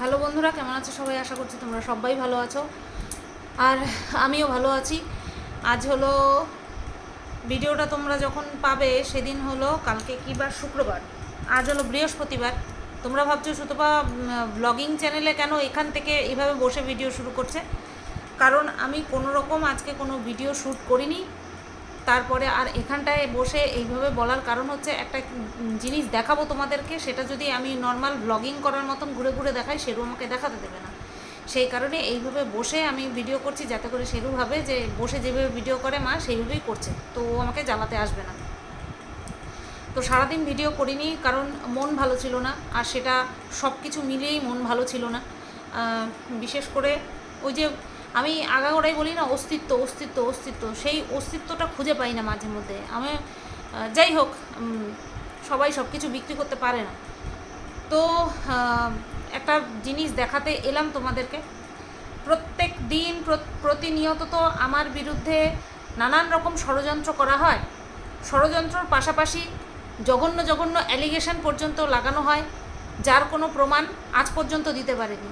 Hello বন্ধুরা, কেমন আছো সবাই? আশা করছি তোমরা সবাই ভালো আছো, আর আমিও ভালো আছি। আজ হলো ভিডিওটা তোমরা যখন পাবে সেদিন হলো কালকে কি বার? শুক্রবার। আজ হলো বৃহস্পতিবার। তোমরা ভাবছো সুতপা ব্লগিং চ্যানেলে কেন এখান থেকে এইভাবে বসে ভিডিও শুরু করছে? কারণ আমি কোনো রকম আজকে কোনো ভিডিও শ্যুট করিনি। তারপরে আর এখানটায় বসে এইভাবে বলার কারণ হচ্ছে একটা জিনিস দেখাবো তোমাদেরকে, সেটা যদি আমি নর্মাল ব্লগিং করার মতন ঘুরে ঘুরে দেখাই, সেরু আমাকে দেখাতে দেবে না। সেই কারণে এইভাবে বসে আমি ভিডিও করছি, যাতে করে সেরু ভাবে যে বসে যেভাবে ভিডিও করে মা সেইভাবেই করছে, তো ও আমাকে জ্বালাতে আসবে না। তো সারাদিন ভিডিও করিনি কারণ মন ভালো ছিল না, আর সেটা সব কিছু মিলিয়েই মন ভালো ছিল না। বিশেষ করে ওই যে আমি আগাগোড়াই বলি না, অস্তিত্ব অস্তিত্ব অস্তিত্ব, সেই অস্তিত্বটা খুঁজে পাই না মাঝে মধ্যে আমি। যাই হোক, সবাই সব কিছু বিক্রি করতে পারে না। তো একটা জিনিস দেখাতে এলাম তোমাদেরকে। প্রত্যেক দিন প্রতিনিয়ত তো আমার বিরুদ্ধে নানান রকম ষড়যন্ত্র করা হয়। ষড়যন্ত্রর পাশাপাশি জঘন্য জঘন্য অ্যালিগেশন পর্যন্ত লাগানো হয়, যার কোনো প্রমাণ আজ পর্যন্ত দিতে পারেনি।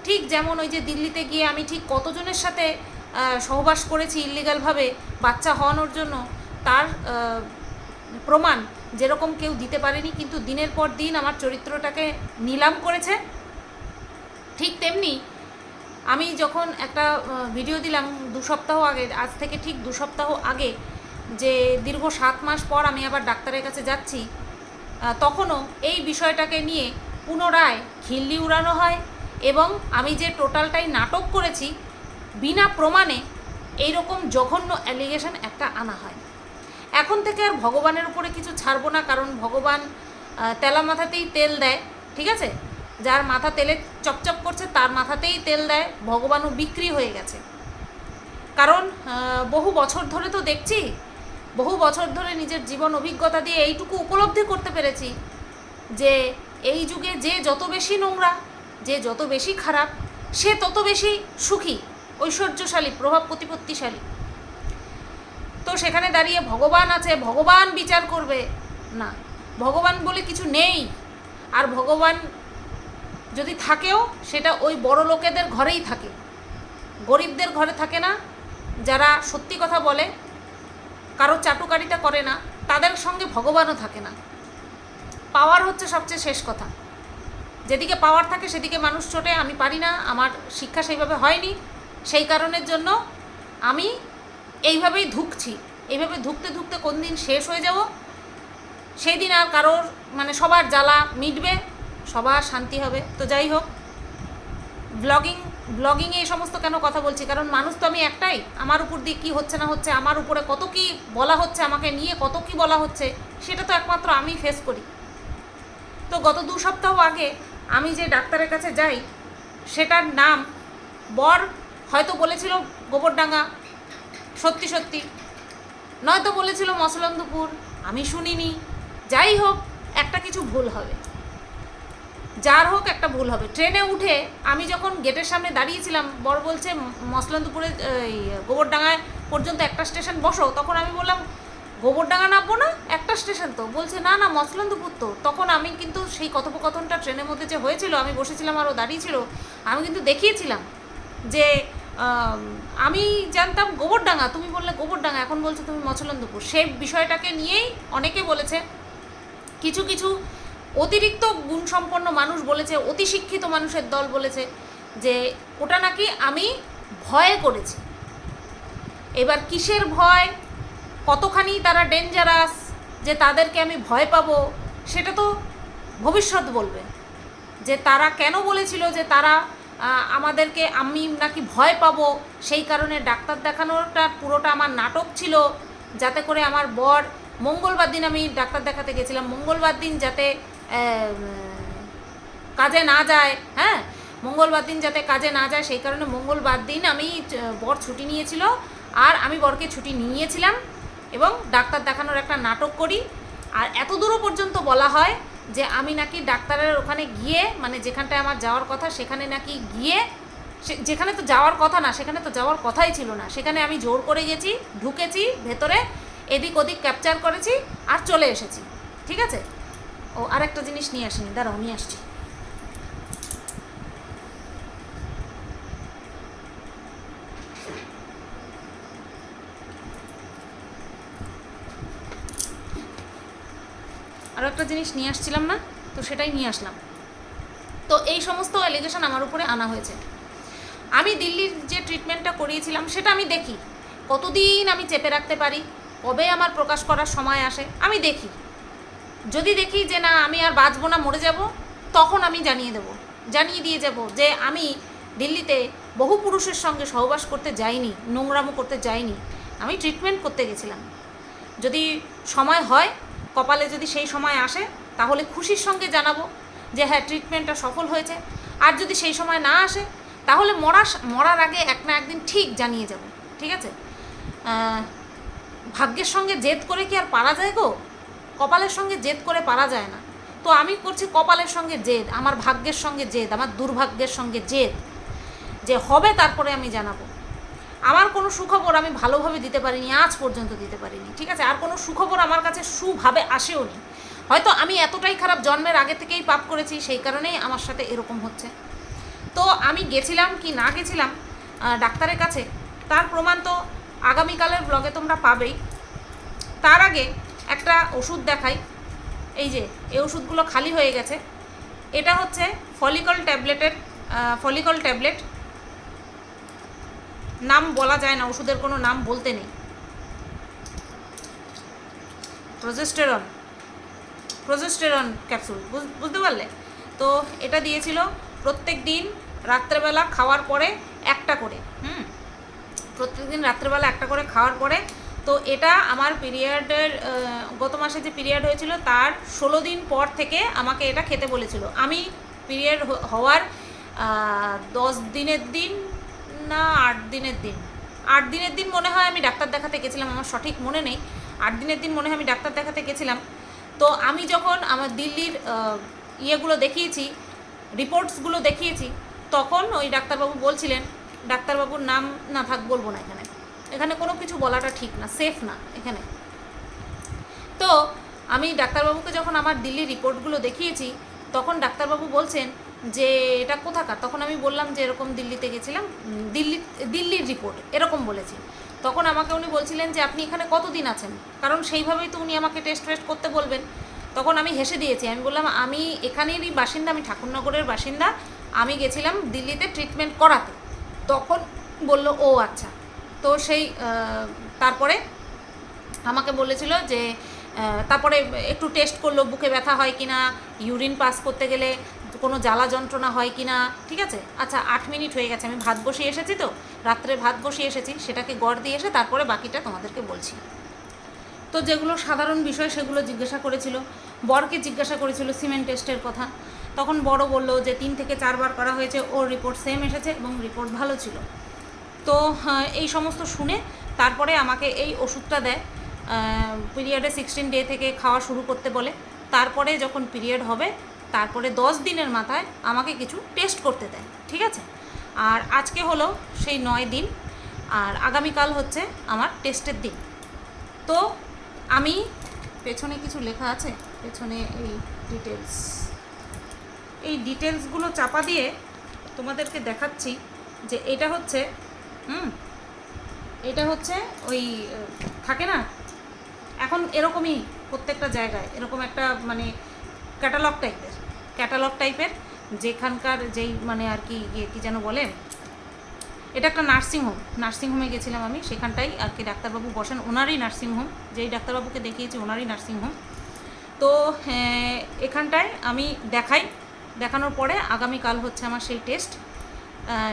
ঠিক যেমন ওই যে দিল্লিতে গিয়ে আমি ঠিক কতজনের সাথে সহবাস করেছি ইল্লিগালভাবে বাচ্চা হওয়ানোর জন্য, তার প্রমাণ যেরকম কেউ দিতে পারেনি, কিন্তু দিনের পর দিন আমার চরিত্রটাকে নিলাম করেছে। ঠিক তেমনি আমি যখন একটা ভিডিও দিলাম 2 সপ্তাহ আগে, আজ থেকে ঠিক 2 সপ্তাহ আগে, যে দীর্ঘ 7 মাস পর আমি আবার ডাক্তারের কাছে যাচ্ছি, তখনও এই বিষয়টাকে নিয়ে পুনরায় খিল্লি উড়ানো হয়, এবং আমি যে টোটালটাই নাটক করেছি বিনা প্রমাণে এইরকম জঘন্য অ্যালিগেশন একটা আনা হয়। এখন থেকে আর ভগবানের উপরে কিছু ছাড়বো না, কারণ ভগবান তেলা মাথাতেই তেল দেয়, ঠিক আছে? যার মাথা তেলে চপচপ করছে তার মাথাতেই তেল দেয়, ভগবানও বিক্রি হয়ে গেছে। কারণ বহু বছর ধরে তো দেখছি, বহু বছর ধরে নিজের জীবন অভিজ্ঞতা দিয়ে এইটুকু উপলব্ধি করতে পেরেছি যে এই যুগে যে যত বেশি নোংরা, যে যত বেশি খারাপ, সে তত বেশি সুখী, ঐশ্বর্যশালী, প্রভাব প্রতিপত্তিশালী। তো সেখানে দাঁড়িয়ে ভগবান আছে, ভগবান বিচার করবে, না, ভগবান বলে কিছু নেই। আর ভগবান যদি থাকেও সেটা ওই বড় লোকেদের ঘরেই থাকে, গরিবদের ঘরে থাকে না। যারা সত্যি কথা বলে, কারো চাটুকারিতা করে না, তাদের সঙ্গে ভগবানও থাকে না। পাওয়ার হচ্ছে সবচেয়ে শেষ কথা। যেদিকে পাওয়ার থাকে সেদিকে মানুষ ছোটে। আমি পারি না, আমার শিক্ষা সেইভাবে হয়নি, সেই কারণের জন্য আমি এইভাবেই ধুঁকছি। এইভাবে ধুঁকতে ধুঁকতে কোন দিন শেষ হয়ে যাব, সেই দিন আর কারোর সবার জ্বালা মিটবে, সবার শান্তি হবে। তো যাই হোক, ব্লগিংয়ে এই সমস্ত কেন কথা বলছি, কারণ মানুষ তো আমি একটাই। আমার উপর দিয়ে কী হচ্ছে না হচ্ছে, আমার উপরে কত কী বলা হচ্ছে, আমাকে নিয়ে কত কী বলা হচ্ছে, সেটা তো একমাত্র আমি ফেস করি। তো গত 2 সপ্তাহ আগে আমি যে ডাক্তারের কাছে যাই, সেটার নাম বর হয়তো বলেছিল গোবরডাঙ্গা, সত্যি সত্যি, নয়তো বলেছিল মসলন্দপুর, আমি শুনিনি। যাই হোক, একটা কিছু ভুল হবে, যার হোক একটা ভুল হবে। ট্রেনে উঠে আমি যখন গেটের সামনে দাঁড়িয়েছিলাম, বর বলছে মসলন্দপুরে গোবরডাঙ্গায় পর্যন্ত একটা স্টেশন বসো। তখন আমি বললাম গোবরডাঙ্গা নামবো না, একটা স্টেশন তো। বলছে না না, মসলন্দপুর তো। তখন আমি কিন্তু সেই কথোপকথনটা ট্রেনের মধ্যে যে হয়েছিল, আমি বসেছিলাম আর ও দাঁড়িয়েছিল, আমি কিন্তু দেখিয়েছিলাম যে আমি জানতাম গোবরডাঙ্গা, তুমি বললে গোবরডাঙ্গা, এখন বলছো তুমি মসলন্দপুর। সেই বিষয়টাকে নিয়েই অনেকে বলেছে, কিছু কিছু অতিরিক্ত গুণসম্পন্ন মানুষ বলেছে, অতি শিক্ষিত মানুষের দল বলেছে যে ওটা নাকি আমি ভয়ে করেছি। এবার কিসের ভয়, কতখানি তারা ডেঞ্জারাস, যে তাদেরকে আমি ভয় পাবো, সেটা তো ভবিষ্যৎ বলবে। যে তারা কেন বলেছিল যে তারা আমাদেরকে, আমি নাকি ভয় পাবো, সেই কারণে ডাক্তার দেখানোটা পুরোটা আমার নাটক ছিল, যাতে করে আমার বর, মঙ্গলবার দিন আমি ডাক্তার দেখাতে গেছিলাম, মঙ্গলবার দিন যাতে কাজে না যায়, হ্যাঁ, মঙ্গলবার দিন যাতে কাজে না যায়, সেই কারণে মঙ্গলবার দিন আমি, বর ছুটি নিয়েছিল আর আমি বরকে ছুটি নিয়েছিলাম, এবং ডাক্তার দেখানোর একটা নাটক করি। আর এত দূরও পর্যন্ত বলা হয় যে আমি নাকি ডাক্তারের ওখানে গিয়ে, যেখানটায় আমার যাওয়ার কথা সেখানে নাকি গিয়ে, যেখানে তো যাওয়ার কথা না, সেখানে তো যাওয়ার কথাই ছিল না, সেখানে আমি জোর করে গেছি, ঢুকেছি ভেতরে, এদিক ওদিক ক্যাপচার করেছি আর চলে এসেছি, ঠিক আছে? ও আরেকটা জিনিস নিয়ে আসিনি, দাঁড়াও নিয়ে আসছি। আরও একটা জিনিস নিয়ে আসছিলাম না, তো সেটাই নিয়ে আসলাম। তো এই সমস্ত অ্যালিগেশন আমার উপরে আনা হয়েছে। আমি দিল্লির যে ট্রিটমেন্টটা করিয়েছিলাম সেটা আমি দেখি কতদিন আমি চেপে রাখতে পারি, কবে আমার প্রকাশ করার সময় আসে আমি দেখি। যদি দেখি যে না আমি আর বাঁচবো না, মরে যাব, তখন আমি জানিয়ে দিয়ে যাব যে আমি দিল্লিতে বহু পুরুষের সঙ্গে সহবাস করতে যাইনি, নোংরামো করতে যাইনি, আমি ট্রিটমেন্ট করতে গেছিলাম। যদি সময় হয়, কপালে যদি সেই সময় আসে, তাহলে খুশির সঙ্গে জানাবো যে হ্যাঁ ট্রিটমেন্টটা সফল হয়েছে। আর যদি সেই সময় না আসে, তাহলে মরার আগে এক না একদিন ঠিক জানিয়ে যাব, ঠিক আছে? ভাগ্যের সঙ্গে জেদ করে কি আর পারা যায় গো? কপালের সঙ্গে জেদ করে পারা যায় না। তো আমি করছি কপালের সঙ্গে জেদ, আমার ভাগ্যের সঙ্গে জেদ, আমার দুর্ভাগ্যের সঙ্গে জেদ, যে হবে তারপরে আমি জানাবো। আমার কোনো সুখবর আমি ভালোভাবে দিতে পারিনি, আজ পর্যন্ত দিতে পারিনি, ঠিক আছে? আর কোনো সুখবর আমার কাছে সুভাবে আসেও নি। হয়তো আমি এতটাই খারাপ, জন্মের আগে থেকেই পাপ করেছি, সেই কারণেই আমার সাথে এরকম হচ্ছে। তো আমি গেছিলাম কি না গেছিলাম ডাক্তারের কাছে, তার প্রমাণ তো আগামীকালের ব্লগে তোমরা পাবেই। তার আগে একটা ওষুধ দেখাই। এই যে এই ওষুধগুলো খালি হয়ে গেছে। এটা হচ্ছে ফলিকল ট্যাবলেট, নাম বলা যায় না, ওষুধের কোনো নাম বলতে নেই। প্রজেস্টেরন ক্যাপসুল, বুঝতে পারলে? তো এটা দিয়েছিল প্রত্যেক দিন রাত্রেবেলা খাওয়ার পরে একটা করে, প্রত্যেক দিন রাত্রেবেলা একটা করে খাওয়ার পরে। তো এটা আমার পিরিয়ডের গত মাসে যে পিরিয়ড হয়েছিল তার 16 দিন পর থেকে আমাকে এটা খেতে বলেছিল। আমি পিরিয়ড হওয়ার 10 দিনের দিন না 8 দিনের দিন, 8 দিনের দিন মনে হয় আমি ডাক্তার দেখাতে গেছিলাম, আমার সঠিক মনে নেই। 8 দিনের দিন মনে হয় আমি ডাক্তার দেখাতে গেছিলাম। তো আমি যখন আমার দিল্লির ইয়েগুলো দেখিয়েছি, রিপোর্টসগুলো দেখিয়েছি, তখন ওই ডাক্তারবাবু বলছিলেন, ডাক্তারবাবুর নাম না থাক বলবো না এখানে কোনো কিছু বলাটা ঠিক না, সেফ না এখানে। তো আমি ডাক্তারবাবুকে যখন আমার দিল্লির রিপোর্টগুলো দেখিয়েছি, তখন ডাক্তারবাবু বলছেন যে এটা কোথাকার। তখন আমি বললাম যে এরকম দিল্লিতে গেছিলাম, দিল্লির রিপোর্ট এরকম বলেছি। তখন আমাকে উনি বলছিলেন যে আপনি এখানে কতদিন আছেন, কারণ সেইভাবেই তো উনি আমাকে টেস্ট করতে বলবেন। তখন আমি হেসে দিয়েছি, আমি বললাম আমি এখানেরই বাসিন্দা, আমি ঠাকুরনগরের বাসিন্দা, আমি গেছিলাম দিল্লিতে ট্রিটমেন্ট করাতে। তখন বলল ও আচ্ছা। তো সেই তারপরে আমাকে বলেছিল যে তারপরে একটু টেস্ট করলো, বুকে ব্যথা হয় কি না, ইউরিন পাস করতে গেলে কোনো জ্বালা যন্ত্রণা হয় কি না, ঠিক আছে? আচ্ছা 8 মিনিট হয়ে গেছে, আমি ভাত বসিয়ে এসেছি, তো রাত্রে ভাত বসিয়ে এসেছি, সেটাকে গড় দিয়ে এসে তারপরে বাকিটা তোমাদেরকে বলছি। তো যেগুলো সাধারণ বিষয় সেগুলো জিজ্ঞাসা করেছিল, বরকে জিজ্ঞাসা করেছিল সিমেন্ট টেস্টের কথা। তখন বড় বলল যে 3 থেকে 4 বার করা হয়েছে, ওর রিপোর্ট সেম এসেছে এবং রিপোর্ট ভালো ছিল। তো এই সমস্ত শুনে তারপরে আমাকে এই ওষুধটা দেয়, পিরিয়ডে 16 ডে থেকে খাওয়া শুরু করতে বলে। তারপরে যখন পিরিয়ড হবে তারপরে 10 দিনের মাথায় আমাকে কিছু টেস্ট করতে দেয়, ঠিক আছে? আর আজকে হলো সেই 9 দিন, আর আগামীকাল হচ্ছে আমার টেস্টের দিন। তো আমি পেছনে কিছু লেখা আছে, পেছনে এই ডিটেলসগুলো চাপা দিয়ে তোমাদেরকে দেখাচ্ছি যে এটা হচ্ছে ওই থাকে না এখন এরকমই প্রত্যেকটা জায়গায় এরকম একটা মানে ক্যাটালগ টাইপের যেখানকার যেই মানে আর কি কি যেন বলে, এটা একটা নার্সিংহোমে গেছিলাম আমি, সেখানটাই আর কি ডাক্তারবাবু বসেন, ওনারই নার্সিংহোম, যেই ডাক্তারবাবুকে দেখিয়েছি ওনারই নার্সিংহোম। তো এখানটায় আমি দেখানোর পরে আগামীকাল হচ্ছে আমার সেই টেস্ট।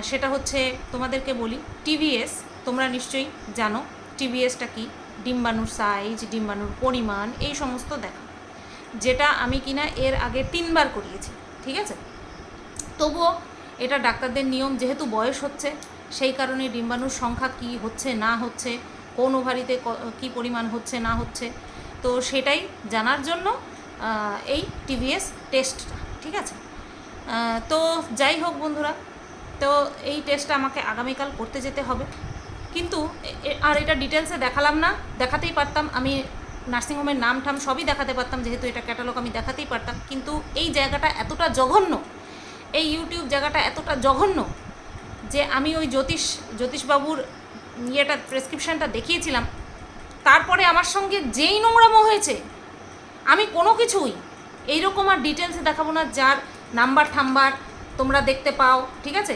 সেটা হচ্ছে তোমাদেরকে বলি টিভিএস, তোমরা নিশ্চয়ই জানো টিভিএসটা কি, ডিম্বাণুর সাইজ, ডিম্বাণুর পরিমাণ, এই সমস্ত দেখা, যেটা আমি কিনা এর আগে 3 বার করিয়েছি, ঠিক আছে? তবুও এটা ডাক্তারদের নিয়ম, যেহেতু বয়স হচ্ছে সেই কারণে ডিম্বাণুর সংখ্যা কি হচ্ছে না হচ্ছে, কোন ওভারিতে কী পরিমাণ হচ্ছে না হচ্ছে, তো সেটাই জানার জন্য এই টিভিএস টেস্টটা, ঠিক আছে? তো যাই হোক বন্ধুরা, তো এই টেস্টটা আমাকে আগামীকাল করতে যেতে হবে। কিন্তু আর এটা ডিটেলসে দেখালাম না, দেখাতেই পারতাম, আমি নার্সিংহোমের নাম ঠাম সবই দেখাতে পারতাম, যেহেতু এটা ক্যাটালগ আমি দেখাতেই পারতাম। কিন্তু এই জায়গাটা এতটা জঘন্য, এই ইউটিউব জায়গাটা এতটা জঘন্য যে আমি ওই জ্যোতিষবাবুর প্রেসক্রিপশানটা দেখিয়েছিলাম, তারপরে আমার সঙ্গে যেই নোংরামো হয়েছে, আমি কোনো কিছুই এইরকম আর ডিটেলসে দেখাবো না, যার নাম্বার ঠাম্বার তোমরা দেখতে পাও, ঠিক আছে,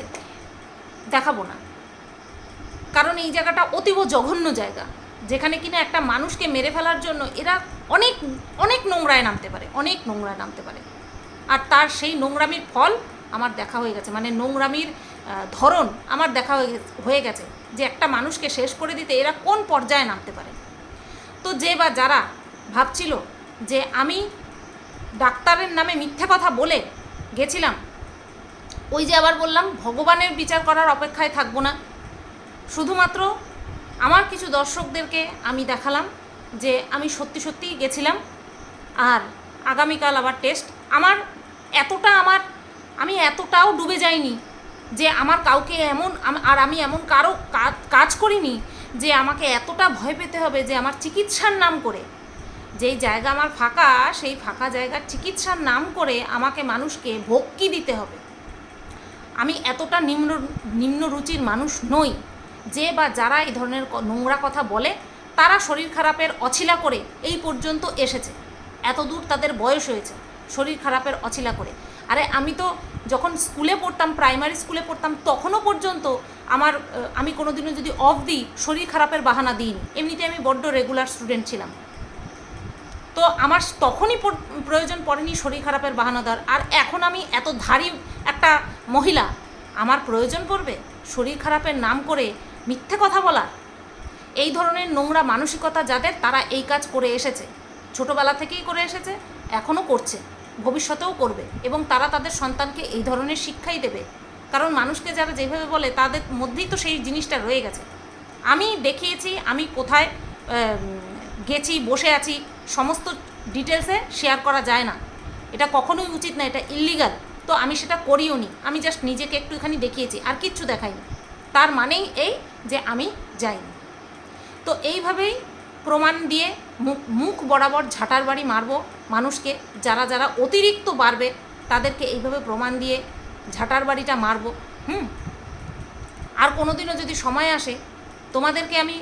দেখাবো না। কারণ এই জায়গাটা অতীব জঘন্য জায়গা, যেখানে কিনা একটা মানুষকে মেরে ফেলার জন্য এরা অনেক অনেক নোংরায় নামতে পারে, অনেক নোংরায় নামতে পারে। আর তার সেই নোংরামির ফল আমার দেখা হয়ে গেছে, মানে নোংরামির ধরন আমার দেখা হয়ে গেছে, যে একটা মানুষকে শেষ করে দিতে এরা কোন পর্যায়ে নামতে পারে। তো যে বা যারা ভাবছিল যে আমি ডাক্তারের নামে মিথ্যে কথা বলে গেছিলাম, ওই যে আবার বললাম ভগবানের বিচার করার অপেক্ষায় থাকবো না, শুধুমাত্র আমার কিছু দর্শকদেরকে আমি দেখালাম যে আমি সত্যি সত্যিই গেছিলাম। আর আগামীকাল আবার টেস্ট। আমি এতটাও ডুবে যাইনি যে আমার কাউকে এমন, আর আমি এমন কারো কাজ করিনি যে আমাকে এতটা ভয় পেতে হবে যে আমার চিকিৎসার নাম করে, যেই জায়গা আমার ফাঁকা, সেই ফাঁকা জায়গার চিকিৎসার নাম করে আমাকে মানুষকে ভক্তি দিতে হবে। আমি এতটা নিম্ন রুচির মানুষ নই। যে বা যারা এই ধরনের নোংরা কথা বলে তারা শরীর খারাপের অছিলা করে এই পর্যন্ত এসেছে, এত দূর তাদের বয়স হয়েছে শরীর খারাপের অছিলা করে। আরে আমি তো যখন স্কুলে পড়তাম, প্রাইমারি স্কুলে পড়তাম, তখনও পর্যন্ত আমি কোনোদিনও যদি অফ দিই শরীর খারাপের বাহানা দিইনি, এমনিতে আমি বড্ড রেগুলার স্টুডেন্ট ছিলাম। তো আমার তখনই প্রয়োজন পড়েনি শরীর খারাপের বাহানা দেওয়ার। আর এখন আমি এত ধারী একটা মহিলা, আমার প্রয়োজন পড়বে শরীর খারাপের নাম করে মিথ্যে কথা বলার? এই ধরনের নোংরা মানসিকতা যাদের, তারা এই কাজ করে এসেছে, ছোটোবেলা থেকেই করে এসেছে, এখনও করছে, ভবিষ্যতেও করবে, এবং তারা তাদের সন্তানকে এই ধরনের শিক্ষাই দেবে। কারণ মানুষকে যারা যেভাবে বলে তাদের মধ্যেই তো সেই জিনিসটা রয়ে গেছে। আমি দেখিয়েছি আমি কোথায় গেছি, বসে আছি, সমস্ত ডিটেলসে শেয়ার করা যায় না, এটা কখনোই উচিত না, এটা ইল্লিগাল। তো আমি সেটা করিও নি, আমি জাস্ট নিজেকে একটুখানি দেখিয়েছি, আর কিচ্ছু দেখাইনি। তার মানেই এই যে আমি যাইনি। তো এইভাবেই প্রমাণ দিয়ে মুখ বরাবর ঝাঁটার বাড়ি মারবো মানুষকে, যারা যারা অতিরিক্ত বাড়বে তাদেরকে এইভাবে প্রমাণ দিয়ে ঝাঁটার বাড়িটা মারবো। আর কোনোদিনও যদি সময় আসে তোমাদেরকে আমি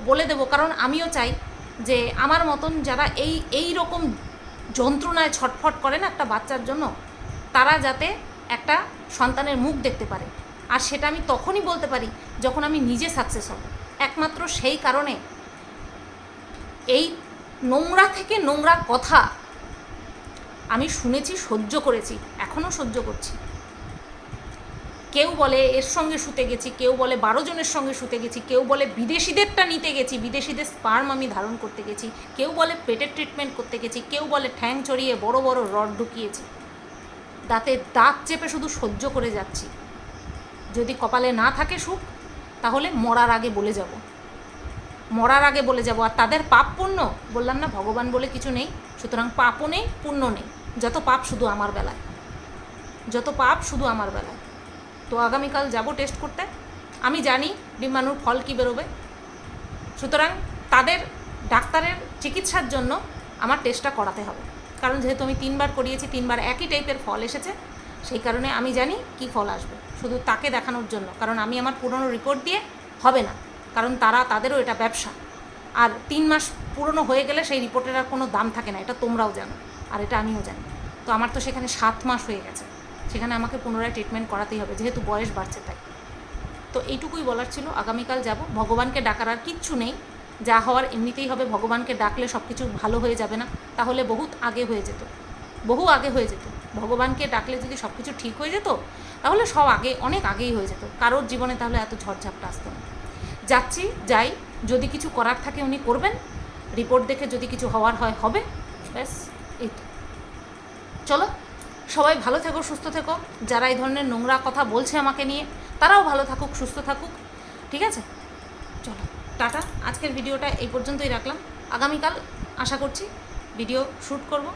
বলে দেবো, কারণ আমিও চাই যে আমার মতন যারা এই রকম যন্ত্রণায় ছটফট করে না একটা বাচ্চার জন্য, তারা যাতে একটা সন্তানের মুখ দেখতে পারে। আর সেটা আমি তখনই বলতে পারি যখন আমি নিজে সাকসেস হব। একমাত্র সেই কারণে এই নোংরা থেকে নোংরা কথা আমি শুনেছি, সহ্য করেছি, এখনও সহ্য করছি। কেউ বলে এর সঙ্গে শুতে গেছি, কেউ বলে 12 জনের সঙ্গে শুতে গেছি, কেউ বলে বিদেশিদেরটা নিতে গেছি, বিদেশিদের স্পার্ম আমি ধারণ করতে গেছি, কেউ বলে পেটের ট্রিটমেন্ট করতে গেছি, কেউ বলে ঠ্যাং চড়িয়ে বড় বড় রড ঢুকিয়েছি। দাঁত চেপে শুধু সহ্য করে যাচ্ছি। যদি কপালে না থাকে সুখ, তাহলে মরার আগে বলে যাব, আর তাদের পাপ পুণ্য, বললাম না ভগবান বলে কিছু নেই, সুতরাং পাপও নেই পুণ্য নেই, যত পাপ শুধু আমার বেলায়। তো আগামীকাল যাব টেস্ট করতে। আমি জানি ডিম্বাণুর ফল কী বেরোবে, সুতরাং তাদের ডাক্তারের চিকিৎসার জন্য আমার টেস্টটা করাতে হবে। কারণ যেহেতু আমি 3বার করিয়েছি, 3বার একই টাইপের ফল এসেছে, সেই কারণে আমি জানি কি ফল আসবে, শুধু তাকে দেখানোর জন্য। কারণ আমি আমার পুরনো রিপোর্ট দিয়ে হবে না, কারণ তাদেরও এটা ব্যবসা। আর 3 মাস পুরনো হয়ে গেলে সেই রিপোর্টের আর কোনো দাম থাকে না, এটা তোমরাও জানো, আর এটা আমিও জানি। তো আমার তো সেখানে 7 মাস হয়ে গেছে, সেখানে আমাকে পুনরায় ট্রিটমেন্ট করাতেই হবে, যেহেতু বয়স বাড়ছে তাই। তো এইটুকুই বলার ছিল। আগামীকাল যাব, ভগবানকে ডাকার আর কিচ্ছু নেই, যা হওয়ার এমনিতেই হবে। ভগবানকে ডাকলে সব কিছু ভালো হয়ে যাবে না, তাহলে বহু আগে হয়ে যেত। ভগবানকে ডাকলে যদি সব কিছু ঠিক হয়ে যেত, তাহলে অনেক আগেই হয়ে যেত, কারোর জীবনে তাহলে এত ঝড়ঝাপটা আসতো না। যাই, যদি কিছু করার থাকে উনি করবেন, রিপোর্ট দেখে যদি কিছু হওয়ার হয় হবে, ব্যাস এই তো। চলো, সবাই ভালো থেকো, সুস্থ থেকো। যারা এই ধরনের নোংরা কথা বলছে আমাকে নিয়ে, তারাও ভালো থাকুক, সুস্থ থাকুক, ঠিক আছে? চলো, টাটা। আজকের ভিডিওটা এই পর্যন্তই রাখলাম। আগামীকাল আশা করছি ভিডিও শ্যুট করব।